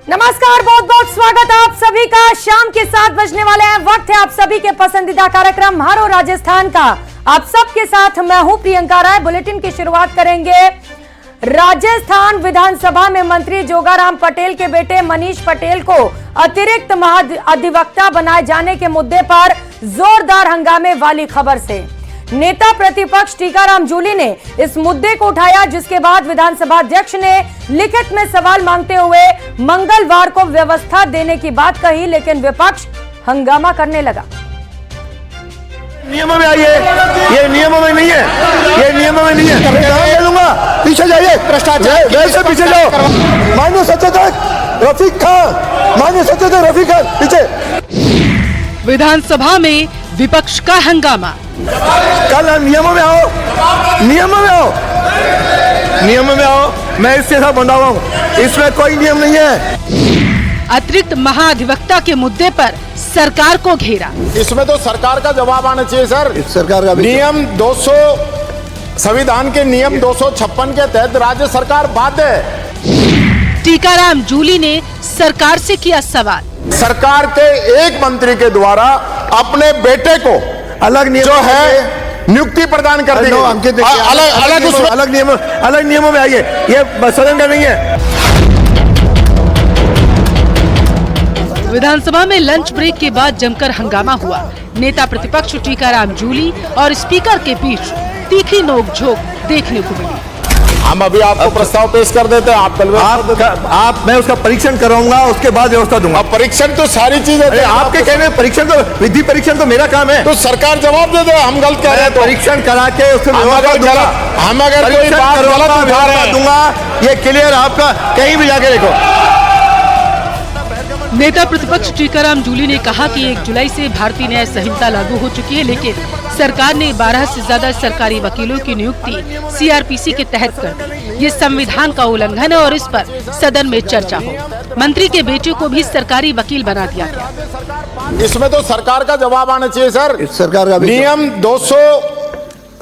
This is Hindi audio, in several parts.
नमस्कार, बहुत बहुत स्वागत आप सभी का। शाम के 7 बजने वाले हैं। वक्त है आप सभी के पसंदीदा कार्यक्रम हरो राजस्थान का। आप सबके साथ मैं हूं प्रियंका राय। बुलेटिन की शुरुआत करेंगे। राजस्थान विधानसभा में मंत्री जोगाराम पटेल के बेटे मनीष पटेल को अतिरिक्त महाधिवक्ता बनाए जाने के मुद्दे पर जोरदार हंगामे वाली खबर से नेता प्रतिपक्ष टीकाराम जूली ने इस मुद्दे को उठाया, जिसके बाद विधानसभा अध्यक्ष ने लिखित में सवाल मांगते हुए मंगलवार को व्यवस्था देने की बात कही, लेकिन विपक्ष हंगामा करने लगा। नियमों में आइए, ये नियमों में नहीं है, ये नियमों में नहीं है। ले लूंगा, पीछे जाइए, भ्रष्टाचार वैसे पीछे जाओ। माननीय सचेतक रफीक खान, माननीय सचेतक रफीक खान पीछे। विधानसभा में विपक्ष का हंगामा। कल नियमों में आओ, नियमों में आओ, नियमों में आओ। मैं इसके साथ बंधा हुआ हूँ, इसमें कोई नियम नहीं है। अतिरिक्त महाधिवक्ता के मुद्दे पर सरकार को घेरा। इसमें तो सरकार का जवाब आना चाहिए सर। सरकार का नियम 200 संविधान के नियम 256 के तहत राज्य सरकार बाध्य है। टीकाराम जूली ने सरकार से किया सवाल। सरकार के एक मंत्री के द्वारा अपने बेटे को अलग नियम जो है नियुक्ति प्रदान कर दी गई। अलग नियमों में आइए, ये सदन का नहीं है। विधानसभा में लंच ब्रेक के बाद जमकर हंगामा हुआ। नेता प्रतिपक्ष टीकाराम जूली और स्पीकर के बीच तीखी नोकझोंक देखने को मिली। हम अभी आपको प्रस्ताव पेश कर देते हैं। मैं उसका परीक्षण कराऊंगा, उसके बाद व्यवस्था दूंगा। परीक्षण तो सारी चीजें आपके कहने परीक्षण तो विधि परीक्षण तो मेरा काम है। तो सरकार जवाब दे दे, हम गलत कह रहे हैं तो परीक्षण करा के उसको हम अगर कोई बात गलत उठा रहे हैं दूंगा। ये क्लियर आपका, कहीं भी जाके देखो। नेता प्रतिपक्ष टीकाराम जूली ने कहा कि 1 जुलाई से भारतीय न्याय संहिता लागू हो चुकी है, लेकिन सरकार ने 12 से ज्यादा सरकारी वकीलों की नियुक्ति सीआरपीसी के तहत कर दी। ये संविधान का उल्लंघन है और इस पर सदन में चर्चा हो। मंत्री के बेटे को भी सरकारी वकील बना दिया गया। इसमें तो सरकार का जवाब आना चाहिए सर। सरकार का नियम 200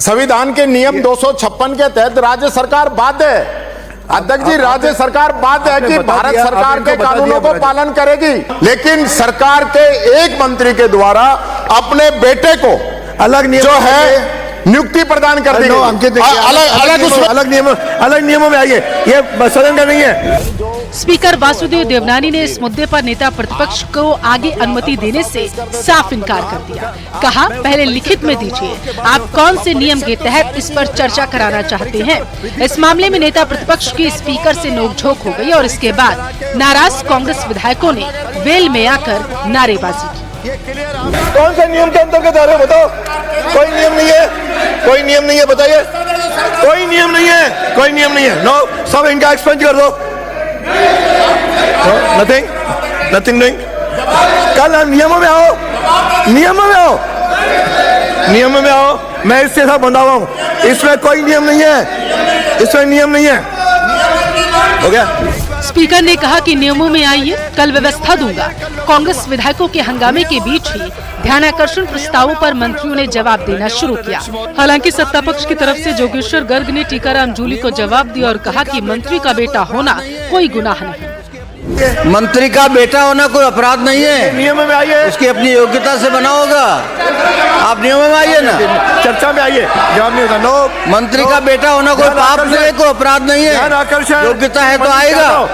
संविधान के नियम 256 के तहत राज्य सरकार बाध्य है। अध्यक्ष जी, राज्य सरकार बाध्य है कि भारत सरकार के कानूनों को पालन करेगी, लेकिन सरकार के एक मंत्री के द्वारा अपने बेटे को अलग नियम जो है नियुक्ति प्रदान कर दी गई। अलग नियमों में आइए, ये सदन का नहीं है। स्पीकर वासुदेव देवनानी ने इस मुद्दे पर नेता प्रतिपक्ष को आगे अनुमति देने से साफ इनकार कर दिया। कहा, पहले लिखित में दीजिए, आप कौन से नियम के तहत इस पर चर्चा कराना चाहते हैं। इस मामले में नेता प्रतिपक्ष की स्पीकर से नोकझोंक हो गई और इसके बाद नाराज कांग्रेस विधायकों ने वेल में आकर नारेबाजी की। कौन से नियम के अंतर्गत आ रहे हो बताओ? कोई नियम नहीं है, कोई नियम नहीं है, बताइए। कोई नियम नहीं है, कोई नियम नहीं है। नो, सब इनका एक्सपेंज कर दो। Nothing doing. कल नियमों में आओ, नियमों में आओ, नियमों में आओ। मैं इसके साथ बंधा हुआ हूँ, इसमें कोई नियम नहीं है, इसमें नियम नहीं है। हो गया। स्पीकर ने कहा कि नियमों में आइए, कल व्यवस्था दूंगा। कांग्रेस विधायकों के हंगामे के बीच ही ध्यानाकर्षण प्रस्तावों पर मंत्रियों ने जवाब देना शुरू किया। हालांकि सत्तापक्ष की तरफ से जोगेश्वर गर्ग ने टीकाराम जूली को जवाब दिया और कहा कि मंत्री का बेटा होना कोई गुनाह नहीं। मंत्री का बेटा होना कोई अपराध नहीं है। नियम में आइए, उसकी अपनी योग्यता से बना होगा। आप नियमों में आइए ना, चर्चा में आइए। जवाब नहीं होगा। नो, मंत्री का बेटा होना कोई पाप नहीं है, कोई अपराध नहीं है। योग्यता है तो आएगा।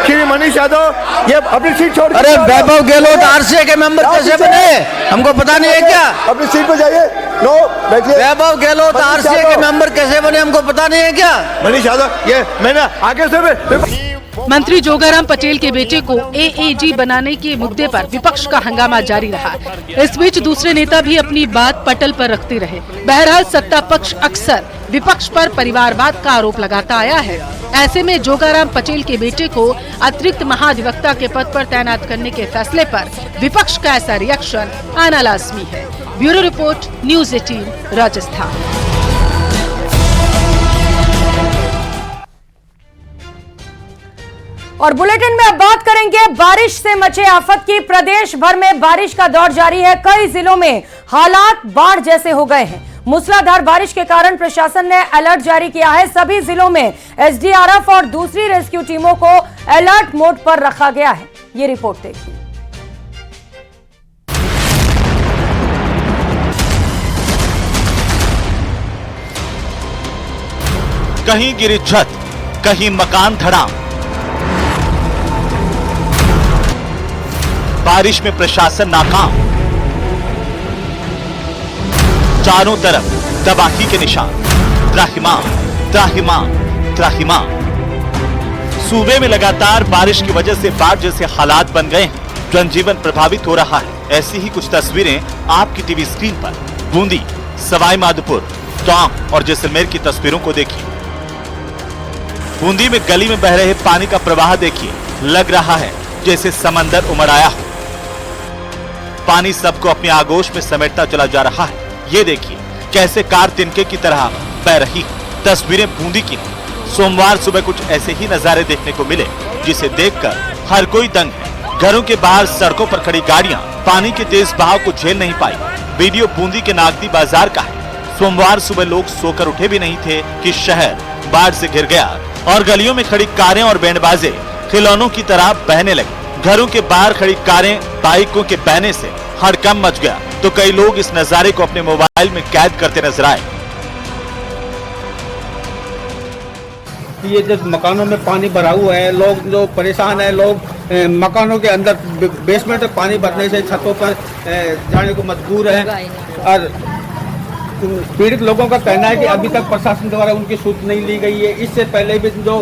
श्री मनीष यादव, ये अपनी सीट छोड़। अरे वैभव गहलोत आरसीए के मेंबर कैसे बने, हमको पता नहीं है क्या? अपनी सीट पे जाइए। नो, बैठिए। वैभव गहलोत आरसीए के मेंबर कैसे बने, हमको पता नहीं है क्या? मनीष यादव, ये मैंने आगे से मंत्री जोगाराम पटेल के बेटे को एएजी बनाने के मुद्दे पर विपक्ष का हंगामा जारी रहा। इस बीच दूसरे नेता भी अपनी बात पटल पर रखते रहे। बहरहाल सत्ता पक्ष अक्सर विपक्ष पर परिवारवाद का आरोप लगाता आया है। ऐसे में जोगाराम पटेल के बेटे को अतिरिक्त महाधिवक्ता के पद पर तैनात करने के फैसले पर विपक्ष का ऐसा रिएक्शन आना लाजमी है। Bureau report, news 18 Rajasthan. और बुलेटिन में अब बात करेंगे बारिश से मचे आफत की। प्रदेश भर में बारिश का दौर जारी है। कई जिलों में हालात बाढ़ जैसे हो गए हैं। मूसलाधार बारिश के कारण प्रशासन ने अलर्ट जारी किया है। सभी जिलों में एसडीआरएफ और दूसरी रेस्क्यू टीमों को अलर्ट मोड पर रखा गया है। ये रिपोर्ट देखिए। कहीं गिरी छत, कहीं मकान धड़ाम। बारिश में प्रशासन नाकाम। चारों तरफ तबाही के निशान। त्राहिमाम, त्राहिमाम, त्राहिमाम। सूबे में लगातार बारिश की वजह से बाढ़ जैसे हालात बन गए हैं। जनजीवन प्रभावित हो रहा है। ऐसी ही कुछ तस्वीरें आपकी टीवी स्क्रीन पर। बूंदी, सवाई माधोपुर, टोंक और जैसलमेर की तस्वीरों को देखिए। बूंदी में गली में बह रहे पानी का प्रवाह देखिए, लग रहा है जैसे समंदर उमड़ आया हो। पानी सबको अपनी आगोश में समेटता चला जा रहा है। ये देखिए कैसे कार तिनके की तरह बह रही है। तस्वीरें बूंदी की हैं। सोमवार सुबह कुछ ऐसे ही नजारे देखने को मिले जिसे देखकर हर कोई दंग है। घरों के बाहर सड़कों पर खड़ी गाड़ियां पानी के तेज बहाव को झेल नहीं पाई। वीडियो बूंदी के नागदी बाजार का है। सोमवार सुबह लोग सोकर उठे भी नहीं थे कि शहर बाढ़ से घिर गया और गलियों में खड़ी कारें और बैंडबाजे खिलौनों की तरह बहने लगे। घरों के बाहर खड़ी कारें बाइकों के बहने से हड़कंप मच गया तो कई लोग इस नजारे को अपने मोबाइल में कैद करते नजर आए। ये जो मकानों में पानी भरा हुआ है, लोग जो परेशान है, लोग मकानों के अंदर बेसमेंट में पानी भरने से छतों पर जाने को मजबूर है। और पीड़ित लोगों का कहना है कि अभी तक प्रशासन द्वारा उनकी सूचना नहीं ली गई है। इससे पहले भी जो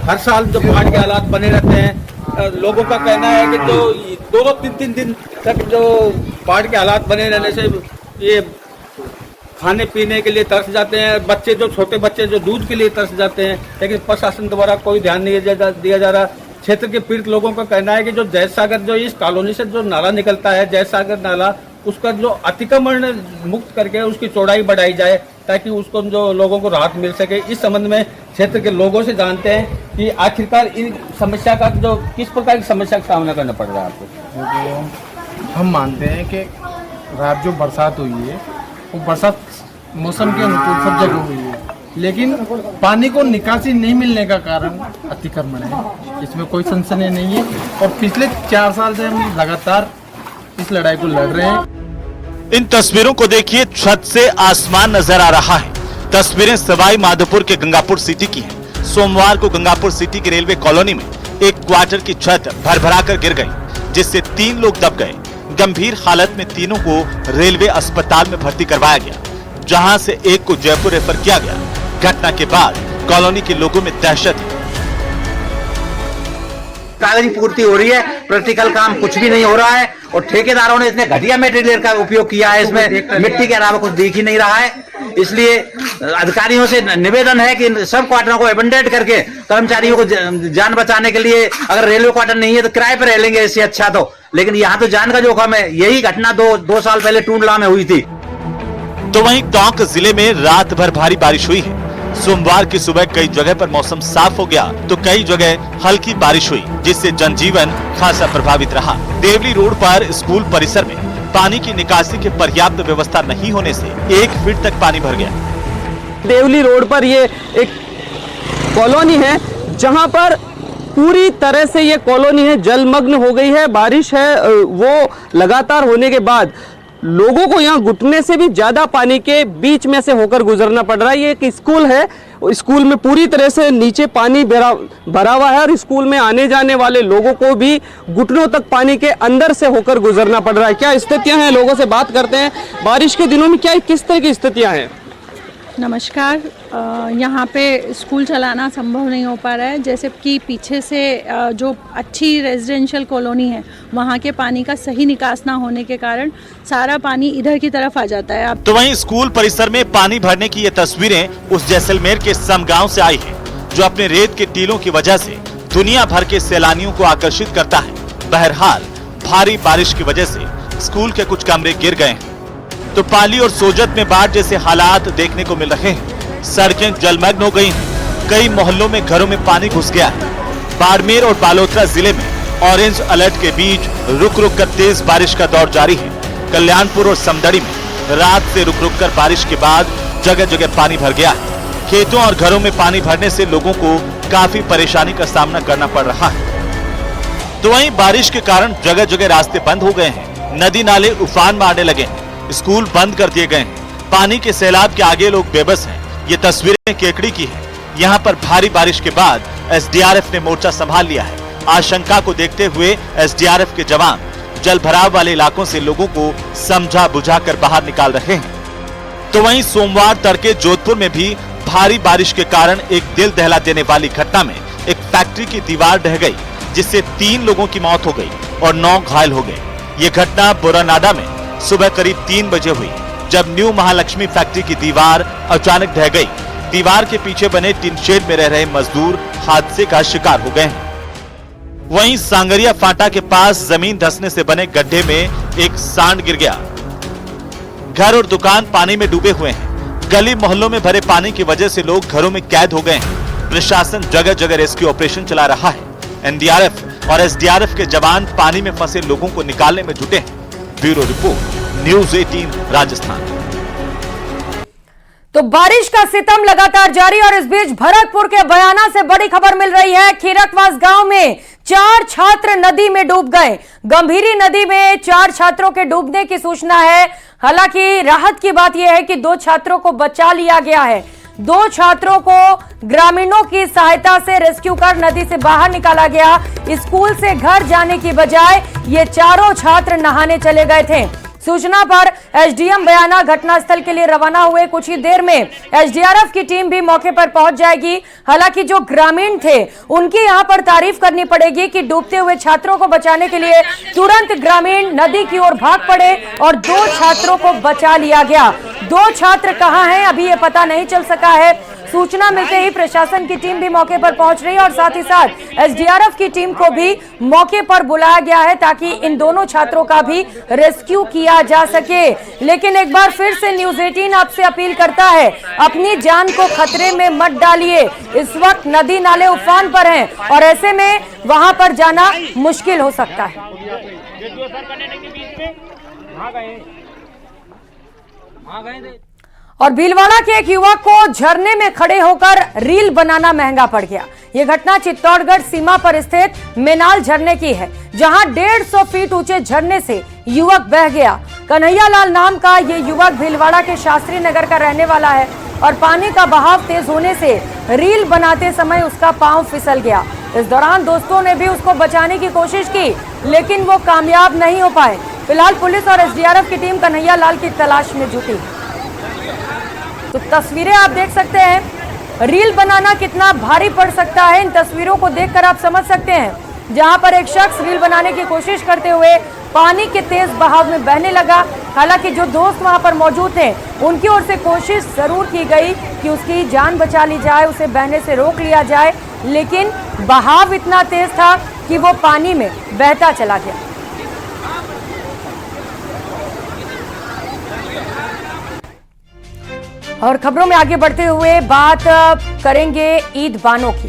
हर साल जो बाढ़ के हालात बने रहते हैं, लोगों का कहना है कि जो 2-3 दिन तक जो बाढ़ के हालात बने रहने से ये खाने पीने के लिए तरस जाते हैं। बच्चे जो छोटे बच्चे जो दूध के लिए तरस जाते हैं, लेकिन प्रशासन द्वारा कोई ध्यान नहीं दिया जा रहा। क्षेत्र के पीड़ित लोगों का कहना है कि जो जय सागर जो इस कॉलोनी से जो नाला निकलता है, जय सागर नाला, उसका जो अतिक्रमण मुक्त करके उसकी चौड़ाई बढ़ाई जाए ताकि उसको जो लोगों को राहत मिल सके। इस संबंध में क्षेत्र के लोगों से जानते हैं कि आखिरकार इन समस्या का जो किस प्रकार की समस्या का सामना करना पड़ रहा है आपको। हम मानते हैं कि रात जो बरसात हुई है वो बरसात मौसम के अनुकूल सब जगह हुई है, लेकिन पानी को निकासी नहीं मिलने का कारण अतिक्रमण है। इसमें कोई संशय नहीं है और पिछले 4 साल से हम लगातार इस लड़ाई को लड़ रहे हैं। इन तस्वीरों को देखिए, छत से आसमान नजर आ रहा है। तस्वीरें सवाई माधोपुर के गंगापुर सिटी की हैं। सोमवार को गंगापुर सिटी की रेलवे कॉलोनी में एक क्वार्टर की छत भरभरा कर गिर गई, जिससे 3 लोग दब गए। गंभीर हालत में तीनों को रेलवे अस्पताल में भर्ती करवाया गया, जहां से एक को जयपुर रेफर किया गया। घटना के बाद कॉलोनी के लोगों में दहशत है। कागजी पूर्ति हो रही है, प्रैक्टिकल काम कुछ भी नहीं हो रहा है और ठेकेदारों ने इतने घटिया मटेरियल का उपयोग किया है, इसमें मिट्टी के अलावा कुछ दिख ही नहीं रहा है। इसलिए अधिकारियों से निवेदन है कि सब क्वार्टरों को एबंडेड करके कर्मचारियों को जान बचाने के लिए, अगर रेलवे क्वार्टर नहीं है तो किराए पर रह लेंगे, इससे अच्छा तो। लेकिन यहाँ तो जान का जोखिम है। यही घटना दो साल पहले टूंडला में हुई थी। तो वहीं टोंक जिले में रात भर भारी बारिश हुई है। सोमवार की सुबह कई जगह पर मौसम साफ हो गया तो कई जगह हल्की बारिश हुई, जिससे जनजीवन खासा प्रभावित रहा। देवली रोड पर स्कूल परिसर में पानी की निकासी की पर्याप्त व्यवस्था नहीं होने से 1 फीट तक पानी भर गया। देवली रोड पर ये एक कॉलोनी है जहां पर पूरी तरह से ये कॉलोनी है जलमग्न हो गई है। बारिश है वो लगातार होने के बाद लोगों को यहाँ घुटने से भी ज्यादा पानी के बीच में से होकर गुजरना पड़ रहा है। ये एक स्कूल है, स्कूल में पूरी तरह से नीचे पानी भरा हुआ है और स्कूल में आने जाने वाले लोगों को भी घुटनों तक पानी के अंदर से होकर गुजरना पड़ रहा है। क्या स्थितियां हैं, लोगों से बात करते हैं। बारिश के दिनों में क्या किस तरह की स्थितियां हैं? नमस्कार। यहाँ पे स्कूल चलाना संभव नहीं हो पा रहा है, जैसे कि पीछे से जो अच्छी रेजिडेंशियल कॉलोनी है वहाँ के पानी का सही निकास ना होने के कारण सारा पानी इधर की तरफ आ जाता है। तो वहीं स्कूल परिसर में पानी भरने की ये तस्वीरें उस जैसलमेर के समगांव से आई है, जो अपने रेत के टीलों की वजह से दुनिया भर के सैलानियों को आकर्षित करता है। बहरहाल भारी बारिश की वजह से स्कूल के कुछ कमरे गिर गए हैं, तो पाली और सोजत में बाढ़ जैसे हालात देखने को मिल रहे हैं। सड़कें जलमग्न हो गई हैं, कई मोहल्लों में घरों में पानी घुस गया है। बाड़मेर और बालोतरा जिले में ऑरेंज अलर्ट के बीच रुक रुक कर तेज बारिश का दौर जारी है। कल्याणपुर और समदड़ी में रात से रुक रुक कर बारिश के बाद जगह जगह पानी भर गया है। खेतों और घरों में पानी भरने से लोगों को काफी परेशानी का सामना करना पड़ रहा है। तो वहीं बारिश के कारण जगह जगह रास्ते बंद हो गए हैं, नदी नाले उफान मारने लगे हैं, स्कूल बंद कर दिए गए हैं। पानी के सैलाब के आगे लोग बेबस हैं। ये तस्वीरें केकड़ी की है। यहाँ पर भारी बारिश के बाद एसडीआरएफ ने मोर्चा संभाल लिया है। आशंका को देखते हुए एसडीआरएफ के जवान जल भराव वाले इलाकों से लोगों को समझा बुझाकर बाहर निकाल रहे हैं। तो वहीं सोमवार तड़के जोधपुर में भी भारी बारिश के कारण एक दिल दहला देने वाली घटना में एक फैक्ट्री की दीवार ढह गई, जिससे 3 लोगों की मौत हो गई और 9 घायल हो गए। ये घटना बोरानाडा में सुबह करीब 3 बजे हुई, जब न्यू महालक्ष्मी फैक्ट्री की दीवार अचानक ढह गई। दीवार के पीछे बने टिन शेड में रह रहे मजदूर हादसे का शिकार हो गए हैं। वहीं सांगरिया फाटा के पास जमीन धंसने से बने गड्ढे में एक सांड गिर गया। घर और दुकान पानी में डूबे हुए हैं। गली मोहल्लों में भरे पानी की वजह से लोग घरों में कैद हो गए हैं। प्रशासन जगह जगह रेस्क्यू ऑपरेशन चला रहा है। एनडीआरएफ और एसडीआरएफ के जवान पानी में फंसे लोगों को निकालने में जुटे हैं। Bureau report, news 18 Rajasthan. तो बारिश का सितम लगातार जारी और इस बीच भरतपुर के बयाना से बड़ी खबर मिल रही है। खीरकवास गांव में 4 छात्र नदी में डूब गए। गंभीरी नदी में 4 छात्रों के डूबने की सूचना है। हालांकि राहत की बात यह है कि 2 छात्रों को बचा लिया गया है। 2 छात्रों को ग्रामीणों की सहायता से रेस्क्यू कर नदी से बाहर निकाला गया। स्कूल से घर जाने की बजाय ये चारों छात्र नहाने चले गए थे। सूचना पर एसडीएम बयाना घटनास्थल के लिए रवाना हुए। कुछ ही देर में एसडीआरएफ की टीम भी मौके पर पहुंच जाएगी। हालांकि जो ग्रामीण थे उनकी यहां पर तारीफ करनी पड़ेगी कि डूबते हुए छात्रों को बचाने के लिए तुरंत ग्रामीण नदी की ओर भाग पड़े और 2 छात्रों को बचा लिया गया। 2 छात्र कहां हैं अभी ये पता नहीं चल सका है। सूचना मिलते ही प्रशासन की टीम भी मौके पर पहुंच रही है और साथ ही साथ एसडीआरएफ की टीम को भी मौके पर बुलाया गया है ताकि इन दोनों छात्रों का भी रेस्क्यू किया जा सके। लेकिन एक बार फिर से न्यूज़ 18 आपसे अपील करता है, अपनी जान को खतरे में मत डालिए। इस वक्त नदी नाले उफान पर हैं और ऐसे में वहां पर जाना मुश्किल हो सकता है। और भीलवाड़ा के एक युवक को झरने में खड़े होकर रील बनाना महंगा पड़ गया। यह घटना चित्तौड़गढ़ सीमा पर स्थित मेनाल झरने की है, जहां 150 फीट ऊंचे झरने से युवक बह गया। कन्हैया लाल नाम का यह युवक भीलवाड़ा के शास्त्री नगर का रहने वाला है और पानी का बहाव तेज होने से रील बनाते समय उसका पांव फिसल गया। इस दौरान दोस्तों ने भी उसको बचाने की कोशिश की, लेकिन वो कामयाब नहीं हो पाए। फिलहाल पुलिस और एसडीआरएफ की टीम कन्हैया लाल की तलाश में जुटी। तो तस्वीरें आप देख सकते हैं, रील बनाना कितना भारी पड़ सकता है। इन तस्वीरों को देखकर आप समझ सकते हैं, जहां पर एक शख्स रील बनाने की कोशिश करते हुए पानी के तेज बहाव में बहने लगा। हालांकि जो दोस्त वहां पर मौजूद थे उनकी ओर से कोशिश जरूर की गई कि उसकी जान बचा ली जाए, उसे बहने से रोक लिया जाए, लेकिन बहाव इतना तेज था कि वो पानी में बहता चला गया। और खबरों में आगे बढ़ते हुए बात करेंगे ईद बानो की।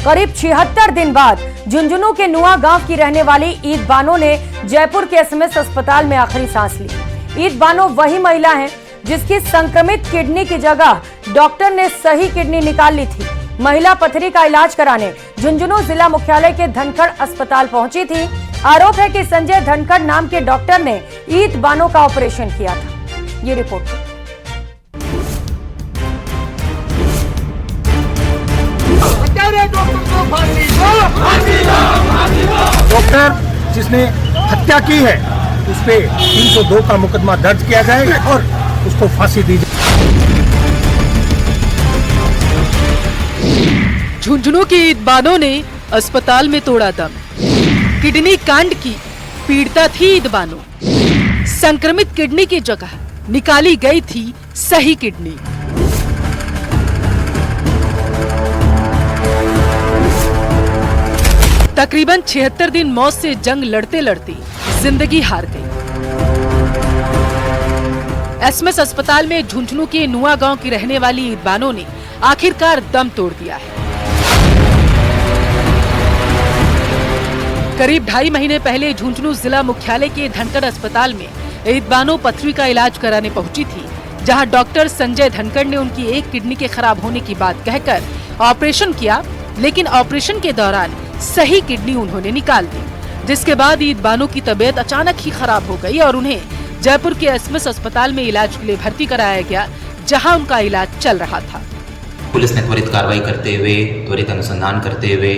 करीब 76 दिन बाद झुंझुनू के नुआ गांव की रहने वाली ईद बानो ने जयपुर के एसएमएस अस्पताल में आखिरी सांस ली। ईद बानो वही महिला हैं जिसकी संक्रमित किडनी की जगह डॉक्टर ने सही किडनी निकाल ली थी। महिला पथरी का इलाज कराने झुंझुनू जिला मुख्यालय के धनखड़ अस्पताल पहुंची थी। आरोप है कि संजय धनखड़ नाम के डॉक्टर ने ईद बानो का ऑपरेशन किया था। ये रिपोर्ट। डॉक्टर जिसने हत्या की है उस पे 302 का मुकदमा दर्ज किया जाए और उसको फांसी दी जाए। झुंझुनू की ईद बानो ने अस्पताल में तोड़ा दम। किडनी कांड की पीड़िता थी ईद बानो। संक्रमित किडनी की जगह निकाली गई थी सही किडनी। तकरीबन 76 दिन मौत से जंग लड़ते लड़ते जिंदगी हार गई। एसएमएस अस्पताल में झुंझुनू के नुआ गांव की रहने वाली ईद बानो ने आखिरकार दम तोड़ दिया है। करीब 2.5 महीने पहले झुंझुनू जिला मुख्यालय के धनखड़ अस्पताल में ईद बानो पथरी का इलाज कराने पहुंची थी, जहां डॉक्टर संजय धनखड़ ने उनकी एक किडनी के खराब होने की बात कहकर ऑपरेशन किया, लेकिन ऑपरेशन के दौरान सही किडनी उन्होंने निकाल दी, जिसके बाद ईद बानो की तबीयत अचानक ही खराब हो गई और उन्हें जयपुर के एसएमएस अस्पताल में इलाज के लिए भर्ती कराया गया, जहां उनका इलाज चल रहा था। पुलिस ने त्वरित कार्रवाई करते हुए, त्वरित अनुसंधान करते हुए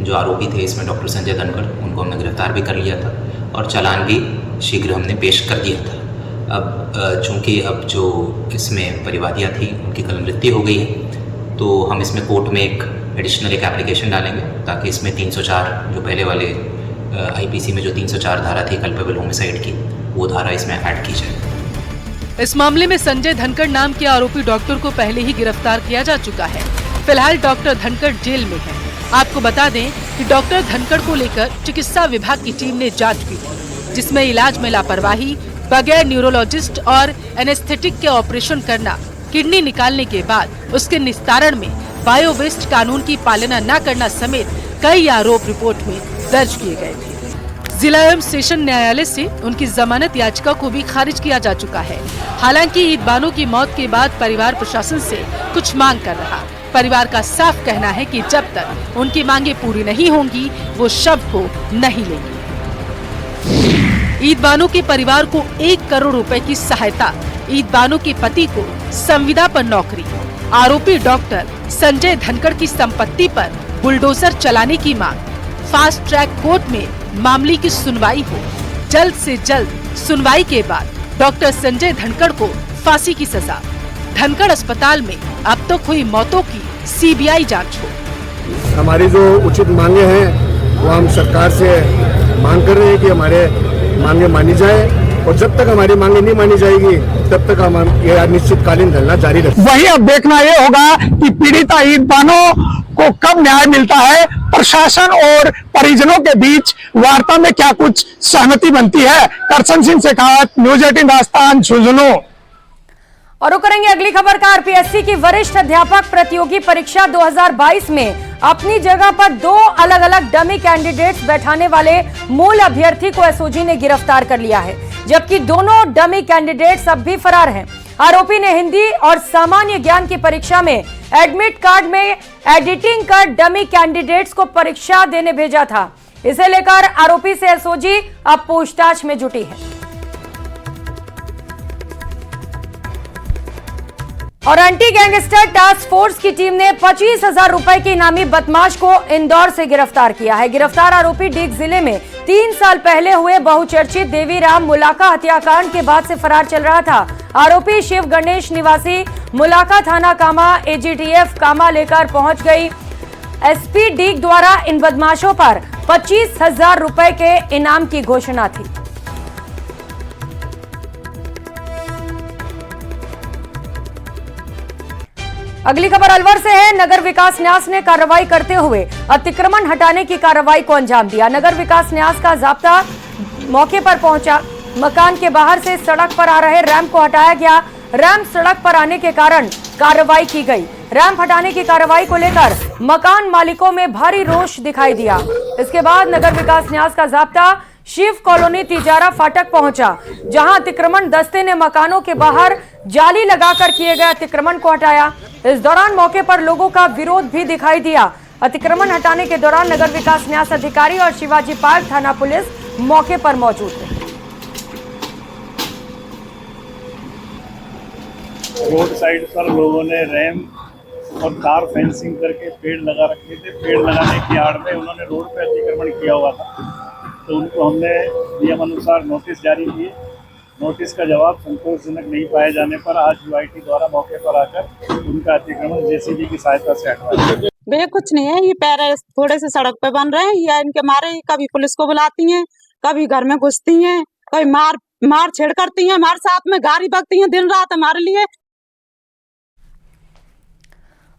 जो आरोपी थे इसमें डॉक्टर संजय धनखड़, उनको हमने गिरफ्तार भी कर लिया था और चालान भी शीघ्र हमने पेश कर दिया था। अब चूंकि अब जो इसमें परिवादियाँ थी उनकी कल मृत्यु हो गई है, तो हम इसमें कोर्ट में एक एडिशनल एक एप्लीकेशन डालेंगे ताकि इसमें 304 जो पहले वाले आईपीसी में जो 304 धारा थी कल्पेबल होमिसाइड की, वो धारा इसमें ऐड की जाए। इस मामले में संजय धनखड़ नाम के आरोपी डॉक्टर को पहले ही गिरफ्तार किया जा चुका है। फिलहाल डॉक्टर धनखड़ जेल में है। आपको बता दें कि डॉक्टर धनखड़ को लेकर चिकित्सा विभाग की टीम ने जांच की थी, जिसमें इलाज में लापरवाही, बगैर न्यूरोलॉजिस्ट और एनेस्थेटिक के ऑपरेशन करना, किडनी निकालने के बाद उसके निस्तारण में बायो वेस्ट कानून की पालना न करना समेत कई आरोप रिपोर्ट में दर्ज किए गए थे। जिला एवं सेशन न्यायालय से उनकी जमानत याचिका को भी खारिज किया जा चुका है। हालांकि ईद बानो की मौत के बाद परिवार प्रशासन से कुछ मांग कर रहा। परिवार का साफ कहना है कि जब तक उनकी मांगे पूरी नहीं होंगी, वो शव को नहीं लेंगे। ईद बानो के परिवार को 1 करोड़ रुपए की सहायता, ईद बानो के पति को संविदा पर नौकरी, आरोपी डॉक्टर संजय धनखड़ की संपत्ति पर बुलडोजर चलाने की मांग, फास्ट ट्रैक कोर्ट में मामले की सुनवाई हो, जल्द से जल्द सुनवाई के बाद डॉक्टर संजय धनखड़ को फांसी की सजा, धनखड़ अस्पताल में अब तक हुई मौतों की सीबीआई जांच हो। हमारी जो उचित मांगे हैं वो हम सरकार से मांग कर रहे हैं कि हमारे मांगे मानी जाए, और जब तक हमारी मांगे नहीं मानी जाएगी तब तक हम ये अनिश्चितकालीन धरना जारी रखेंगे। वही अब देखना ये होगा कि पीड़िता ईद बानो को कब न्याय मिलता है, प्रशासन और परिजनों के बीच वार्ता में क्या कुछ सहमति बनती है। करसन सिंह शेखावत, न्यूज 18 राजस्थान, झुंझुनू। और करेंगे अगली खबर का। आरपीएससी की वरिष्ठ अध्यापक प्रतियोगी परीक्षा 2022 में अपनी जगह पर 2 अलग अलग डमी कैंडिडेट्स बैठाने वाले मूल अभ्यर्थी को एसओजी ने गिरफ्तार कर लिया है, जबकि दोनों डमी कैंडिडेट्स अब भी फरार हैं। आरोपी ने हिंदी और सामान्य ज्ञान की परीक्षा में एडमिट कार्ड में एडिटिंग कर डमी कैंडिडेट्स को परीक्षा देने भेजा था। इसे लेकर आरोपी से एसओजी अब पूछताछ में जुटी है। और एंटी गैंगस्टर टास्क फोर्स की टीम ने 25,000 रुपए की इनामी बदमाश को इंदौर से गिरफ्तार किया है। गिरफ्तार आरोपी डीग जिले में 3 साल पहले हुए बहुचर्चित देवीराम मुलाका हत्याकांड के बाद से फरार चल रहा था। आरोपी शिव गणेश निवासी मुलाका थाना कामा एजीटीएफ कामा लेकर पहुंच गई। एसपी डीग द्वारा इन बदमाशों पर 25,000 रुपए के इनाम की घोषणा थी। अगली खबर अलवर से है। नगर विकास न्यास ने कार्रवाई करते हुए अतिक्रमण हटाने की कार्रवाई को अंजाम दिया। नगर विकास न्यास का जाब्ता मौके पर पहुंचा। मकान के बाहर से सड़क पर आ रहे रैंप को हटाया गया। रैंप सड़क पर आने के कारण कार्रवाई की गई। रैंप हटाने की कार्रवाई को लेकर मकान मालिकों में भारी रोष दिखाई दिया। इसके बाद नगर विकास न्यास का जाब्ता शिव कॉलोनी तिजारा फाटक पहुंचा, जहां अतिक्रमण दस्ते ने मकानों के बाहर जाली लगाकर किए गए अतिक्रमण को हटाया। इस दौरान मौके पर लोगों का विरोध भी दिखाई दिया। अतिक्रमण हटाने के दौरान नगर विकास न्यास अधिकारी और शिवाजी पार्क थाना पुलिस मौके पर मौजूद थे। रोड साइड पर लोगों ने रैंप और तार फेंसिंग करके पेड़ लगा रखे थे। पेड़ लगाने की आड़ में उन्होंने रोड पे अतिक्रमण किया हुआ था, तो उनको हमने नियम अनुसार नोटिस जारी किए। नोटिस का जवाब संतोषजनक नहीं पाए जाने पर आज यूआईटी द्वारा मौके पर आकर उनका अतिक्रमण जेसीबी की सहायता से हटवाया। भैया कुछ नहीं है, ये पैर थोड़े से सड़क पे बन रहे हैं या इनके मारे कभी पुलिस को बुलाती हैं, कभी घर में घुसती हैं, कभी मार छेड़ करती हैं, हमारे साथ में गाड़ी बकती हैं दिन रात हमारे लिए।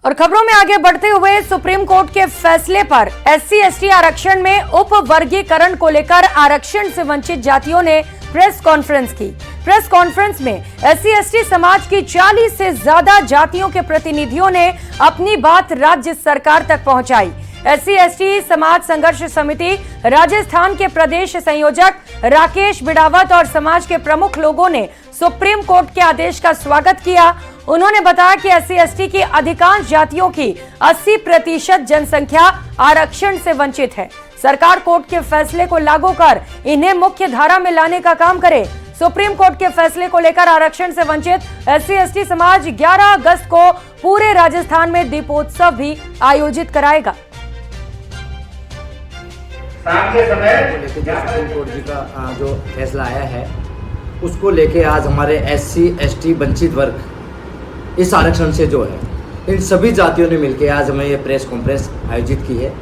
और खबरों में आगे बढ़ते हुए सुप्रीम कोर्ट के फैसले पर SC/ST आरक्षण में उप वर्गीकरण को लेकर आरक्षण से वंचित जातियों ने प्रेस कॉन्फ्रेंस की। प्रेस कॉन्फ्रेंस में SC/ST समाज की 40 से ज्यादा जातियों के प्रतिनिधियों ने अपनी बात राज्य सरकार तक पहुंचाई। SC/ST समाज संघर्ष समिति राजस्थान के प्रदेश संयोजक राकेश बिडावत और समाज के प्रमुख लोगों ने सुप्रीम कोर्ट के आदेश का स्वागत किया। उन्होंने बताया कि SC/ST की अधिकांश जातियों की 80% जनसंख्या आरक्षण से वंचित है। सरकार कोर्ट के फैसले को लागू कर इन्हें मुख्य धारा में लाने का काम करे। सुप्रीम कोर्ट के फैसले को लेकर आरक्षण से वंचित SC/ST समाज 11 अगस्त को पूरे राजस्थान में दीपोत्सव भी आयोजित कराएगा। शाम के समय सुप्रीम कोर्ट जी का जो फैसला आया है उसको लेके आज हमारे SC/ST वंचित वर्ग इस आरक्षण से जो है इन सभी जातियों ने मिलकर आज हमें ये प्रेस कॉन्फ्रेंस आयोजित की है।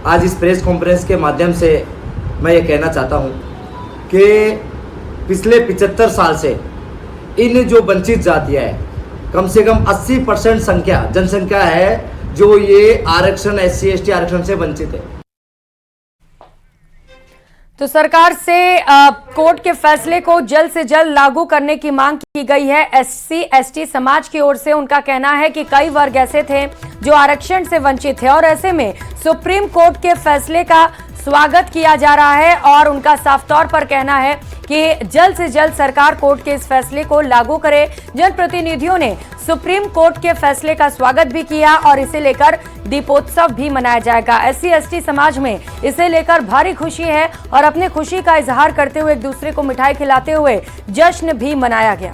आज इस प्रेस कॉन्फ्रेंस के माध्यम से मैं ये कहना चाहता हूँ कि पिछले 75 साल से इन जो वंचित जातियाँ हैं कम से कम 80% जनसंख्या है जो ये आरक्षण SC/ST आरक्षण से वंचित है। तो सरकार से कोर्ट के फैसले को जल्द से जल्द लागू करने की मांग की गई है। SC/ST समाज की ओर से उनका कहना है कि कई वर्ग ऐसे थे जो आरक्षण से वंचित थे और ऐसे में सुप्रीम कोर्ट के फैसले का स्वागत किया जा रहा है और उनका साफ तौर पर कहना है कि जल्द से जल्द सरकार कोर्ट के इस फैसले को लागू करे। जनप्रतिनिधियों ने सुप्रीम कोर्ट के फैसले का स्वागत भी किया और इसे लेकर दीपोत्सव भी मनाया जाएगा। SC/ST समाज में इसे लेकर भारी खुशी है और अपनी खुशी का इजहार करते हुए एक दूसरे को मिठाई खिलाते हुए जश्न भी मनाया गया।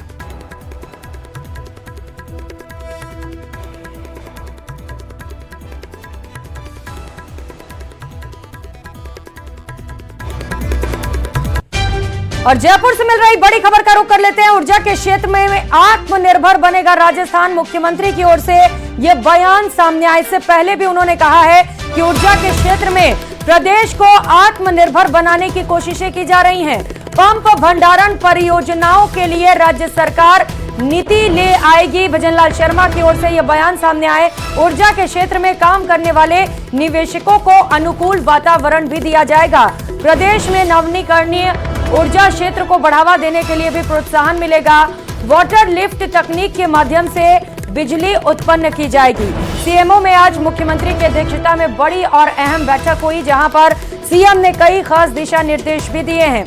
और जयपुर से मिल रही बड़ी खबर का रुख कर लेते हैं। ऊर्जा के क्षेत्र में आत्मनिर्भर बनेगा राजस्थान। मुख्यमंत्री की ओर से यह बयान सामने आए। इससे पहले भी उन्होंने कहा है कि ऊर्जा के क्षेत्र में प्रदेश को आत्मनिर्भर बनाने की कोशिशें की जा रही हैं। पंप भंडारण परियोजनाओं के लिए राज्य सरकार नीति ले आएगी। भजनलाल शर्मा की ओर से यह बयान सामने आए। ऊर्जा के क्षेत्र में काम करने वाले निवेशकों को अनुकूल वातावरण भी दिया जाएगा। प्रदेश में नवीकरणीय ऊर्जा क्षेत्र को बढ़ावा देने के लिए भी प्रोत्साहन मिलेगा। वाटर लिफ्ट तकनीक के माध्यम से बिजली उत्पन्न की जाएगी। CMO में आज मुख्यमंत्री की अध्यक्षता में बड़ी और अहम बैठक हुई जहां पर CM ने कई खास दिशा निर्देश भी दिए हैं।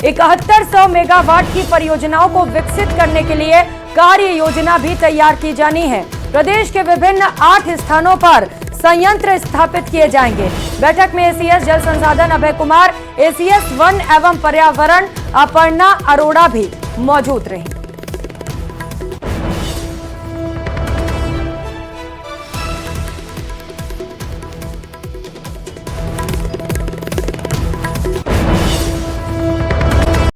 7100 मेगावाट की परियोजनाओं को विकसित करने के लिए कार्य योजना भी तैयार की जानी है। प्रदेश के विभिन्न 8 स्थानों पर संयंत्र स्थापित किए जाएंगे। बैठक में ACS जल संसाधन अभय कुमार, ACS वन एवं पर्यावरण अपर्णा अरोड़ा भी मौजूद रही।